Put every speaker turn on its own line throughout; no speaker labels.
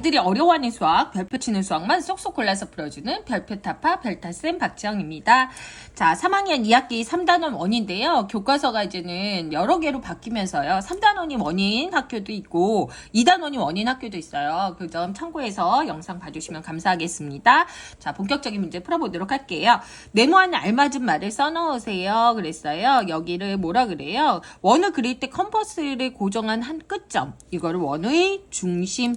아들이 어려워하는 수학, 별표 치는 수학만 쏙쏙 골라서 풀어주는 별표 타파 별타쌤 박지영입니다. 자, 3학년 2학기 3단원 원인데요. 교과서가 이제는 여러 개로 바뀌면서요. 3단원이 원인 학교도 있고 2단원이 원인 학교도 있어요. 그 점 참고해서 영상 봐주시면 감사하겠습니다. 자, 본격적인 문제 풀어보도록 할게요. 네모안에 알맞은 말을 써넣으세요. 그랬어요. 여기를 뭐라 그래요? 원을 그릴 때 컴퍼스를 고정한 한 끝점. 이거를 원의 중심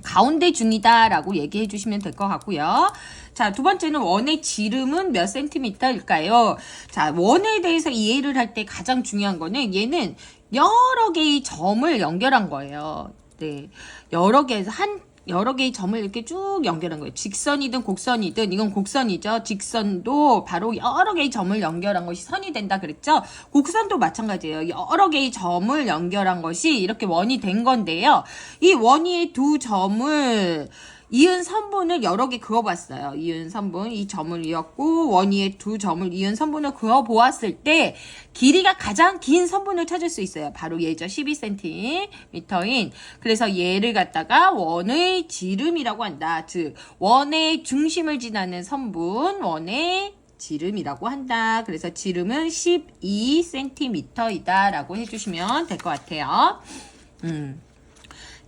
가운데 중이다 라고 얘기해 주시면 될 것 같고요. 자, 두 번째는 원의 지름은 몇 센티미터일까요? 자, 원에 대해서 이해를 할 때 가장 중요한 거는 얘는 여러 개의 점을 연결한 거예요. 네. 여러 개의 점을 이렇게 쭉 연결한 거예요. 직선이든 곡선이든, 이건 곡선이죠. 직선도 바로 여러 개의 점을 연결한 것이 선이 된다 그랬죠. 곡선도 마찬가지예요. 여러 개의 점을 연결한 것이 이렇게 원이 된 건데요. 이 원위의 두 점을 이은 선분을 여러 개 그어봤어요. 이은 선분, 이 점을 이었고 원위의 두 점을 이은 선분을 그어보았을 때 길이가 가장 긴 선분을 찾을 수 있어요. 바로 얘죠. 12cm인. 그래서 얘를 갖다가 원의 지름이라고 한다. 즉 원의 중심을 지나는 선분, 원의 지름이라고 한다. 그래서 지름은 12cm이다 라고 해주시면 될 것 같아요.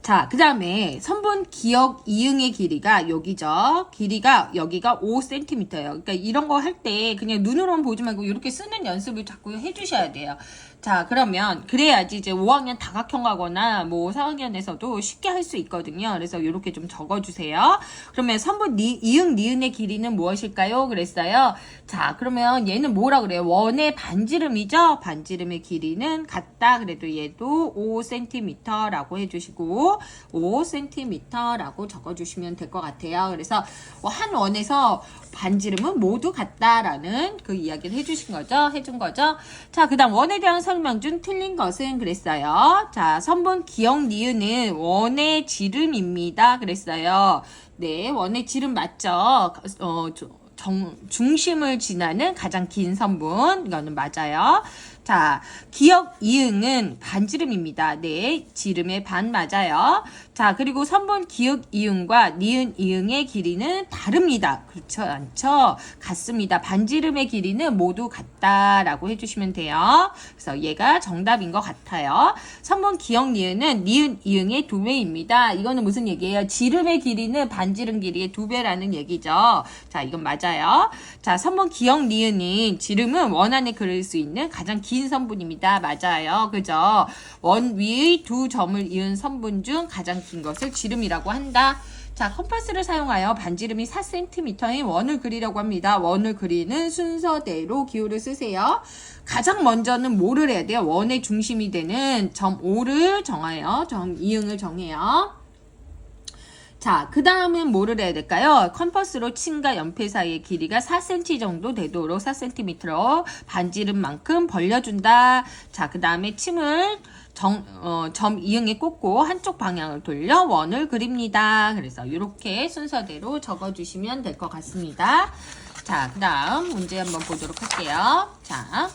자, 그 다음에 선분 기역 이응의 길이가 여기죠. 길이가 여기가 5cm예요. 그러니까 이런 거 할 때 그냥 눈으로만 보지 말고 이렇게 쓰는 연습을 자꾸 해주셔야 돼요. 자, 그러면 그래야지 이제 5학년 다각형 가거나 뭐 4학년에서도 쉽게 할 수 있거든요. 그래서 이렇게 좀 적어주세요. 그러면 선분 이응 니은의 길이는 무엇일까요? 그랬어요. 자, 그러면 얘는 뭐라 그래요? 원의 반지름이죠. 반지름의 길이는 같다. 그래도 얘도 5cm라고 해주시고 5cm라고 적어주시면 될 것 같아요. 그래서 한 원에서 반지름은 모두 같다라는 그 이야기를 해주신 거죠. 해준 거죠. 자, 그 다음 원에 대한 설명 중 틀린 것은 그랬어요. 자, 선분 기역 니은은 원의 지름입니다. 그랬어요. 네, 원의 지름 맞죠? 중심을 지나는 가장 긴 선분. 이거는 맞아요. 자, 기역 이응은 반지름입니다. 네, 지름의 반 맞아요. 자, 그리고 선분 기역 이응과 니은 이응의 길이는 다릅니다. 그렇죠? 않죠? 같습니다. 반지름의 길이는 모두 같다라고 해주시면 돼요. 그래서 얘가 정답인 것 같아요. 선분 기역 니은은 니은 이응의 2배입니다. 이거는 무슨 얘기예요? 지름의 길이는 반지름 길이의 2배라는 얘기죠. 자, 이건 맞아요. 자, 선분 기역 니은인 지름은 원 안에 그릴 수 있는 가장 긴 선분입니다. 맞아요. 그죠? 원 위의 두 점을 이은 선분 중 가장 긴 것을 지름이라고 한다. 자, 컴퍼스를 사용하여 반지름이 4cm인 원을 그리려고 합니다. 원을 그리는 순서대로 기호를 쓰세요. 가장 먼저는 뭐를 해야 돼요? 원의 중심이 되는 점 O를 정해요. 점 이응을 정해요. 자, 그 다음은 뭐를 해야 될까요? 컴퍼스로 침과 연필 사이의 길이가 4cm 정도 되도록 4cm로 반지름만큼 벌려준다. 자, 그 다음에 침을 점 이응에 꽂고 한쪽 방향을 돌려 원을 그립니다. 그래서 이렇게 순서대로 적어주시면 될 것 같습니다. 자, 그 다음 문제 한번 보도록 할게요. 자,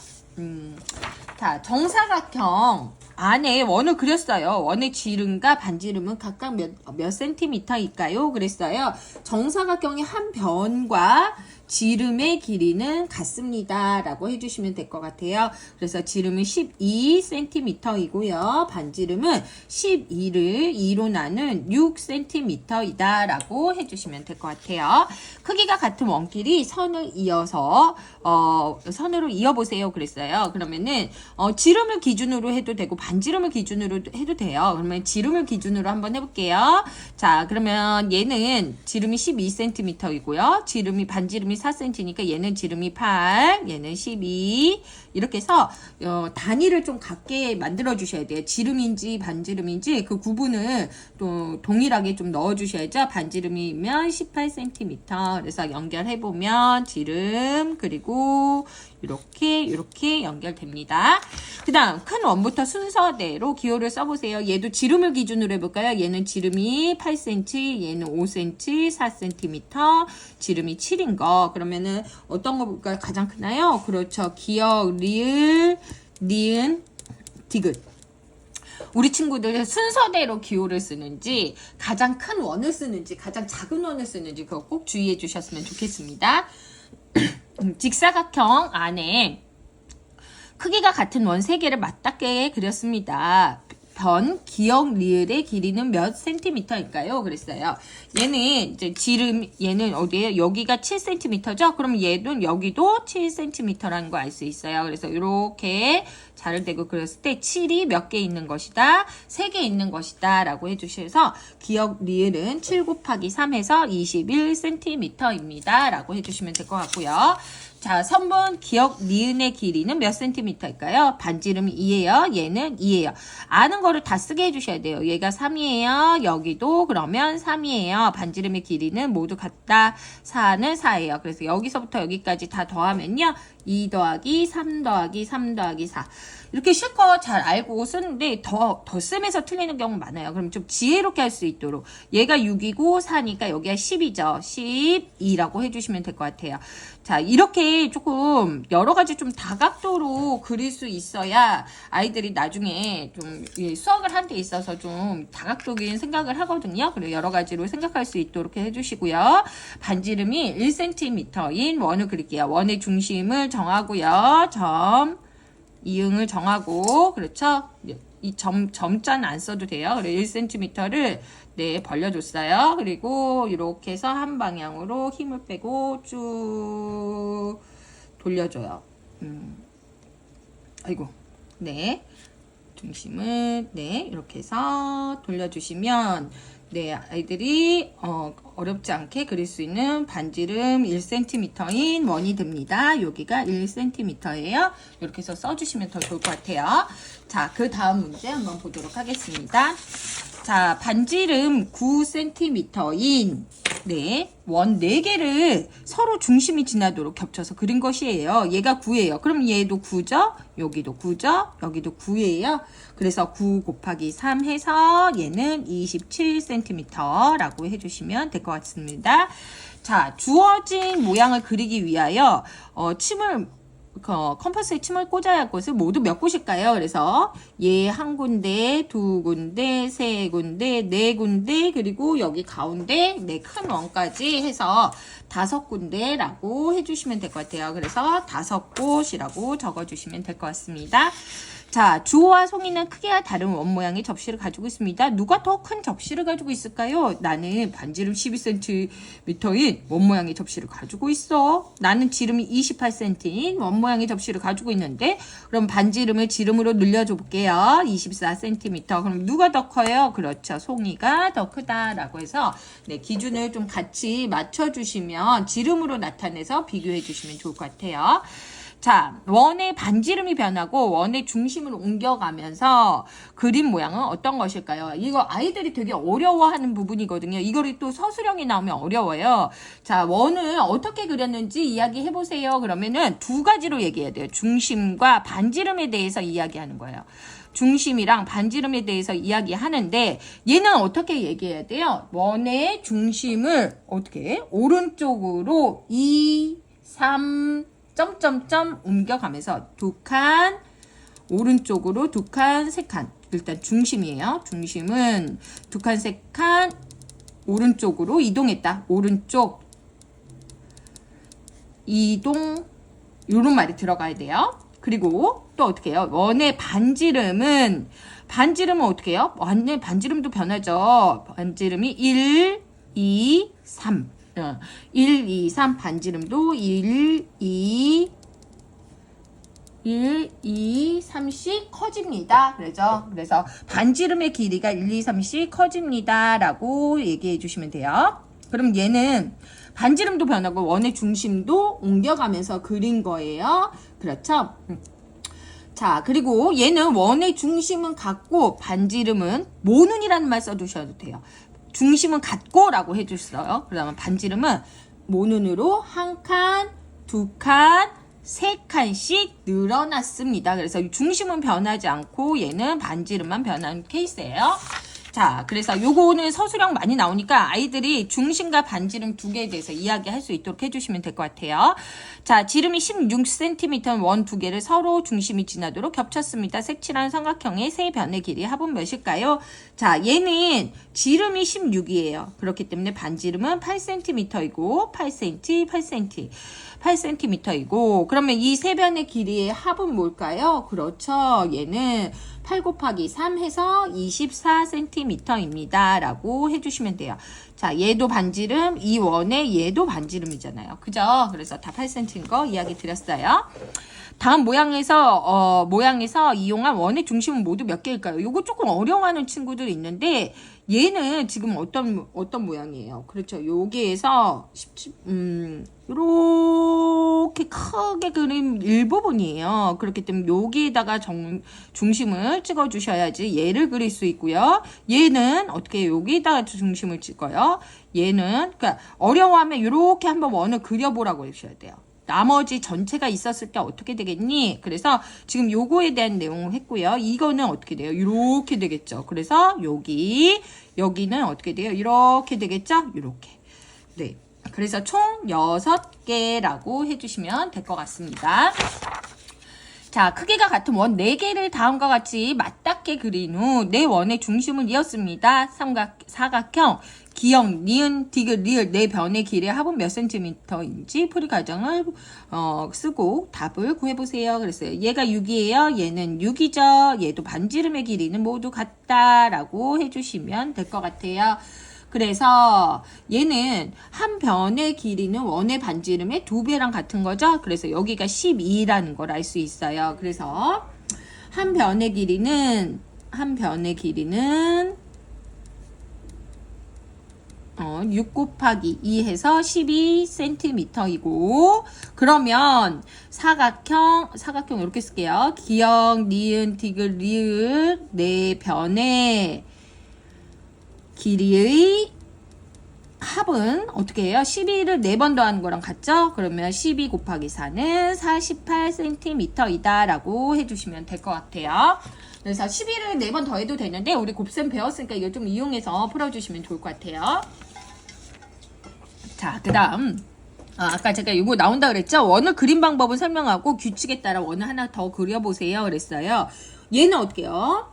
정사각형 안에 원을 그렸어요. 원의 지름과 반지름은 각각 몇 센티미터일까요? 그랬어요. 정사각형의 한 변과 지름의 길이는 같습니다. 라고 해주시면 될 것 같아요. 그래서 지름은 12cm이고요. 반지름은 12를 2로 나눈 6cm이다. 라고 해주시면 될 것 같아요. 크기가 같은 원끼리 선을 이어서 선으로 이어보세요. 그랬어요. 그러면은 지름을 기준으로 해도 되고 반지름을 기준으로 해도 돼요. 그러면 지름을 기준으로 한번 해볼게요. 자, 그러면 얘는 지름이 12cm이고요. 반지름이 4cm니까 얘는 지름이 8, 얘는 12 이렇게 해서 단위를 좀 같게 만들어 주셔야 돼요. 지름인지 반지름인지 그 구분을 또 동일하게 좀 넣어 주셔야죠. 반지름이면 18cm. 그래서 연결해 보면 지름 그리고 이렇게 연결됩니다. 그 다음 큰 원부터 순서대로 기호를 써보세요. 얘도 지름을 기준으로 해볼까요? 얘는 지름이 8cm, 얘는 5cm, 4cm, 지름이 7인 거. 그러면은 어떤 거가 가장 크나요? 그렇죠. 기역, 리을, 니은, 디귿. 우리 친구들 순서대로 기호를 쓰는지 가장 큰 원을 쓰는지 가장 작은 원을 쓰는지 그거 꼭 주의해 주셨으면 좋겠습니다. 직사각형 안에 크기가 같은 원 3개를 맞닿게 그렸습니다. 변, 기역, 리을의 길이는 몇 센티미터일까요? 그랬어요. 얘는 이제 지름, 얘는 어디에? 여기가 7cm죠? 그럼 얘는 여기도 7cm라는 거 알 수 있어요. 그래서 이렇게 자를 대고 그렸을 때 7이 몇 개 있는 것이다? 3개 있는 것이다. 라고 해주셔서 기역, 리을은 7 곱하기 3해서 21cm입니다. 라고 해주시면 될 것 같고요. 자, 선분 기역 니은의 길이는 몇 센티미터일까요? 반지름이 2예요. 얘는 2예요. 아는 거를 다 쓰게 해주셔야 돼요. 얘가 3이에요. 여기도 그러면 3이에요. 반지름의 길이는 모두 같다. 4는 4예요. 그래서 여기서부터 여기까지 다 더하면요. 2 더하기 3 더하기 3 더하기 4. 이렇게 실컷 잘 알고 쓰는데 더 쓰면서 틀리는 경우 많아요. 그럼 좀 지혜롭게 할 수 있도록 얘가 6이고 4니까 여기가 10이죠. 12라고 해주시면 될 것 같아요. 자, 이렇게 조금 여러 가지 좀 다각도로 그릴 수 있어야 아이들이 나중에 좀 수학을 한 데 있어서 좀 다각도적인 생각을 하거든요. 그리고 여러 가지로 생각할 수 있도록 해주시고요. 반지름이 1cm인 원을 그릴게요. 원의 중심을 정하고요. 이응을 정하고, 그렇죠? 이 점자는 안 써도 돼요. 그래서 1cm를 네, 벌려줬어요. 그리고 이렇게 해서 한 방향으로 힘을 빼고 쭉 돌려줘요. 아이고, 네. 중심을, 네, 이렇게 해서 돌려주시면, 네, 아이들이 어렵지 않게 그릴 수 있는 반지름 1cm인 원이 됩니다. 여기가 1cm예요. 이렇게 해서 써주시면 더 좋을 것 같아요. 자, 그 다음 문제 한번 보도록 하겠습니다. 자, 반지름 9cm인 네, 원 4개를 서로 중심이 지나도록 겹쳐서 그린 것이에요. 얘가 9예요. 그럼 얘도 9죠? 여기도 9죠? 여기도 9예요. 그래서 9 곱하기 3 해서 얘는 27cm라고 해주시면 될 것 같습니다. 자, 주어진 모양을 그리기 위하여 컴퍼스에 침을 꽂아야 할 곳을 모두 몇 곳일까요? 그래서 얘 한 군데, 두 군데, 세 군데, 네 군데, 그리고 여기 가운데 네 큰 원까지 해서 5군데라고 해주시면 될 것 같아요. 그래서 5곳이라고 적어주시면 될 것 같습니다. 자, 주호와 송이는 크기가 다른 원 모양의 접시를 가지고 있습니다. 누가 더 큰 접시를 가지고 있을까요? 나는 반지름 12cm인 원 모양의 접시를 가지고 있어. 나는 지름이 28cm인 원 모양의 접시를 가지고 있는데, 그럼 반지름을 지름으로 늘려줘 볼게요. 24cm. 그럼 누가 더 커요? 그렇죠. 송이가 더 크다라고 해서 네, 기준을 좀 같이 맞춰주시면 지름으로 나타내서 비교해 주시면 좋을 것 같아요. 자, 원의 반지름이 변하고 원의 중심을 옮겨가면서 그림 모양은 어떤 것일까요? 이거 아이들이 되게 어려워하는 부분이거든요. 이거를 또 서술형이 나오면 어려워요. 자, 원을 어떻게 그렸는지 이야기해 보세요. 그러면은 2가지로 얘기해야 돼요. 중심과 반지름에 대해서 이야기하는 거예요. 중심이랑 반지름에 대해서 이야기하는데 얘는 어떻게 얘기해야 돼요? 원의 중심을 어떻게? 오른쪽으로 2, 3, 점점점 옮겨가면서 2칸, 오른쪽으로 2칸, 3칸. 일단 중심이에요. 중심은 2칸, 3칸, 오른쪽으로 이동했다. 오른쪽, 이동, 요런 말이 들어가야 돼요. 그리고 또 어떻게 해요? 원의 반지름은 어떻게 해요? 원의 반지름도 변하죠. 반지름이 1, 2, 3. 1, 2, 3 반지름도 1, 2, 3씩 커집니다. 그래서 반지름의 길이가 1, 2, 3씩 커집니다. 라고 얘기해 주시면 돼요. 그럼 얘는 반지름도 변하고 원의 중심도 옮겨가면서 그린 거예요. 그렇죠? 자, 그리고 얘는 원의 중심은 같고 반지름은 모눈이라는 말 써두셔도 돼요. 중심은 같고 라고 해줬어요. 그러면 반지름은 모눈으로 1칸, 2칸, 3칸씩 늘어났습니다. 그래서 중심은 변하지 않고 얘는 반지름만 변한 케이스예요. 자, 그래서 요거는 서술형 많이 나오니까 아이들이 중심과 반지름 두 개에 대해서 이야기할 수 있도록 해주시면 될 것 같아요. 자, 지름이 16cm 원 두 개를 서로 중심이 지나도록 겹쳤습니다. 색칠한 삼각형의 세 변의 길이 합은 몇일까요? 자, 얘는 지름이 16이에요. 그렇기 때문에 반지름은 8cm이고 8cm이고 그러면 이 세 변의 길이의 합은 뭘까요? 그렇죠. 얘는 8 곱하기 3 해서 24cm입니다. 라고 해주시면 돼요. 자, 얘도 반지름, 이 원에 얘도 반지름이잖아요. 그죠? 그래서 다 8cm인 거 이야기 드렸어요. 다음 모양에서 이용한 원의 중심은 모두 몇 개일까요? 요거 조금 어려워하는 친구들이 있는데, 얘는 지금 어떤 모양이에요? 그렇죠. 여기에서, 요렇게 크게 그린 일부분이에요. 그렇기 때문에 여기에다가 중심을 찍어 주셔야지 얘를 그릴 수 있고요. 얘는 어떻게 여기에다가 중심을 찍어요? 얘는, 그러니까 어려워하면 요렇게 한번 원을 그려보라고 해주셔야 돼요. 나머지 전체가 있었을 때 어떻게 되겠니? 그래서 지금 요거에 대한 내용을 했고요. 이거는 어떻게 돼요? 이렇게 되겠죠. 그래서 여기는 어떻게 돼요? 이렇게 되겠죠? 이렇게. 네. 그래서 총 6개라고 해주시면 될 것 같습니다. 자, 크기가 같은 원 4개를 다음과 같이 맞닿게 그린 후 네 원의 중심을 이었습니다. 사각형, 기역, 니은, 디귿, 리을 네 변의 길이의 합은 몇 cm인지 풀이 과정을 쓰고 답을 구해보세요. 그랬어요. 얘가 6이에요. 얘는 6이죠. 얘도 반지름의 길이는 모두 같다라고 해주시면 될 것 같아요. 그래서 얘는 한 변의 길이는 원의 반지름의 2배랑 같은 거죠. 그래서 여기가 12라는 걸 알 수 있어요. 그래서 한 변의 길이는 6 곱하기 2 해서 12cm이고 그러면 사각형 이렇게 쓸게요. 기역, 니은, 디귿, 리을 네 변의 길이의 합은 어떻게 해요? 12를 4번 더하는 거랑 같죠? 그러면 12 곱하기 4는 48cm이다 라고 해주시면 될 것 같아요. 그래서 12를 4번 더해도 되는데 우리 곱셈 배웠으니까 이걸 좀 이용해서 풀어주시면 좋을 것 같아요. 자, 그 다음 아까 제가 이거 나온다 그랬죠? 원을 그린 방법을 설명하고 규칙에 따라 원을 하나 더 그려보세요 그랬어요. 얘는 어떻게 해요?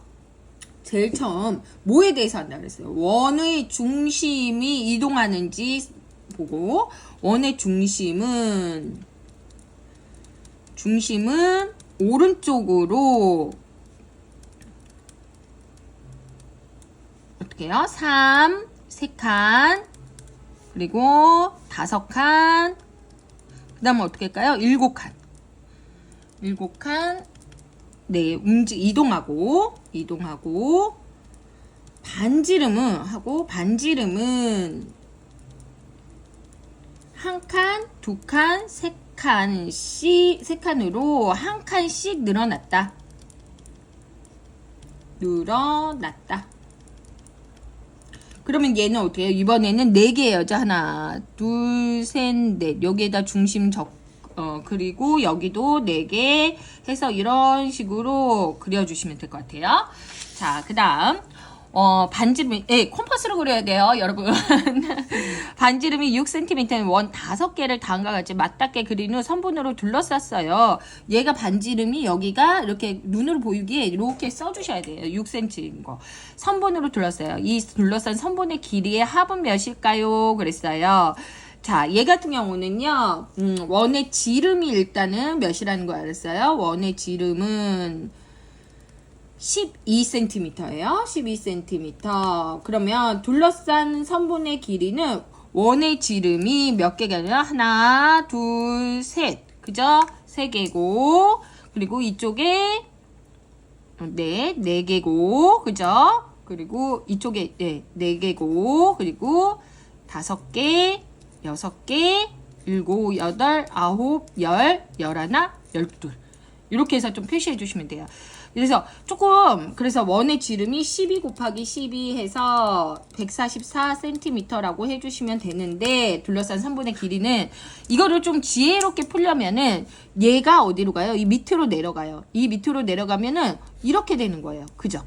제일 처음 뭐에 대해서 한다 그랬어요? 원의 중심이 이동하는지 보고 원의 중심은 오른쪽으로 어떻게 해요? 3, 3칸 그리고 5칸 그 다음에 어떻게 할까요? 7칸 네, 이동하고 반지름은 한 칸, 2칸, 3칸으로 한 칸씩 늘어났다. 그러면 얘는 어떻게 해요? 이번에는 4개예요. 하나, 둘, 셋, 넷. 여기에다 중심 그리고 여기도 4개 해서 이런 식으로 그려주시면 될 것 같아요. 자, 그 다음, 반지름이, 콤파스로 그려야 돼요, 여러분. 반지름이 6cm인 원 5개를 다음과 같이 맞닿게 그린 후 선분으로 둘러쌌어요. 얘가 반지름이 여기가 이렇게 눈으로 보이기에 이렇게 써주셔야 돼요. 6cm인 거. 선분으로 둘러싸요. 이 둘러싼 선분의 길이의 합은 몇일까요? 그랬어요. 자, 얘 같은 경우는요, 원의 지름이 일단은 몇이라는 거 알았어요? 원의 지름은 12cm예요. 12cm. 그러면 둘러싼 선분의 길이는 원의 지름이 몇 개가 아니라 하나, 둘, 셋. 그죠? 3개고, 그리고 이쪽에, 네, 4개고, 그죠? 그리고 이쪽에, 4개고, 그리고 5개, 6개, 7, 8, 9, 10, 11, 12. 이렇게 해서 좀 표시해 주시면 돼요. 그래서 원의 지름이 12 곱하기 12 해서 144cm라고 해주시면 되는데, 둘러싼 선분의 길이는, 이거를 좀 지혜롭게 풀려면은, 얘가 어디로 가요? 이 밑으로 내려가요. 이 밑으로 내려가면은, 이렇게 되는 거예요. 그죠?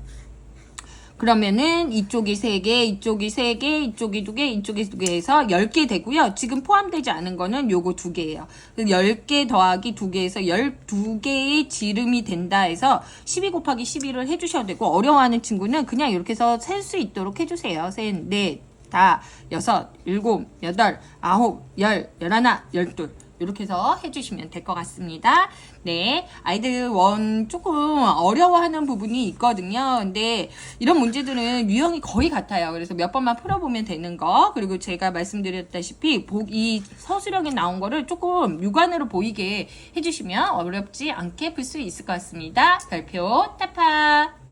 그러면은 이쪽이 3개, 이쪽이 3개, 이쪽이 2개, 이쪽이 2개 해서 10개 되고요. 지금 포함되지 않은 거는 요거 2개예요. 10개 더하기 2개에서 12개의 지름이 된다 해서 12 곱하기 12를 해주셔도 되고, 어려워하는 친구는 그냥 이렇게 해서 셀 수 있도록 해주세요. 셋, 넷, 다, 6, 7, 8, 9, 10, 11, 12 이렇게 해서 해주시면 될 것 같습니다. 네, 아이들 조금 어려워하는 부분이 있거든요. 근데 이런 문제들은 유형이 거의 같아요. 그래서 몇 번만 풀어보면 되는 거, 그리고 제가 말씀드렸다시피 이 서술형에 나온 거를 조금 육안으로 보이게 해주시면 어렵지 않게 풀 수 있을 것 같습니다. 별표 타파.